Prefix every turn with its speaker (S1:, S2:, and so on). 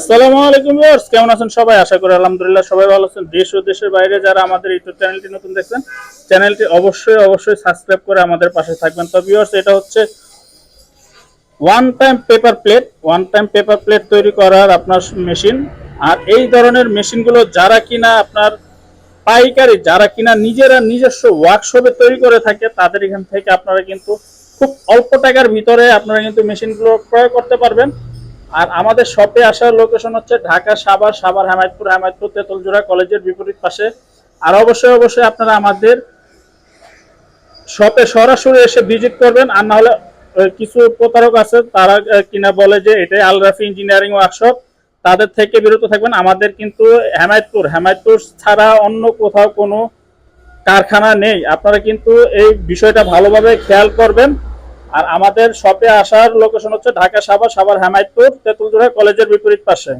S1: আসসালামু আলাইকুম ভিউয়ার্স, কেমন আছেন সবাই? আশা করি আলহামদুলিল্লাহ সবাই ভালো আছেন। দেশ ও দেশের বাইরে যারা আমাদের ইউটিউব চ্যানেলটি নতুন দেখছেন, চ্যানেলটি অবশ্যই সাবস্ক্রাইব করে আমাদের পাশে থাকবেন। তো ভিউয়ার্স, এটা হচ্ছে ওয়ান টাইম পেপার প্লেট তৈরি করার আপনার মেশিন। আর এই ধরনের মেশিনগুলো যারা কিনা আপনার পাইকারি, যারা কিনা নিজেরা নিজস্ব ওয়ার্কশপে তৈরি করে থাকে, তাদের এখান থেকে আপনারা কিন্তু খুব অল্প টাকার ভিতরে আপনারা কিন্তু মেশিনগুলো ক্রয় করতে পারবেন। আর আমাদের শপে আসার লোকেশন হচ্ছে ঢাকা সাভার হেমায়তপুর তেতুলজোড়া কলেজের বিপরীত পাশে। আর অবশ্যই আপনারা আমাদের শপে সরাসরি এসে ভিজিট করবেন। আর না হলে কিছু প্রতারক আছে, তারা কিনা বলে যে এটাই আল রাফি ইঞ্জিনিয়ারিং ওয়ার্কশপ, তাদের থেকে বিরত থাকবেন। আমাদের কিন্তু হেমায়তপুর ছাড়া অন্য কোথাও কোনো কারখানা নেই। আপনারা কিন্তু এই বিষয়টা ভালোভাবে খেয়াল করবেন। আর আমাদের শপে আসার লোকেশন হচ্ছে ঢাকা সাভার হেমায়তপুর তেতুলজোড়া কলেজের বিপরীত পাশে।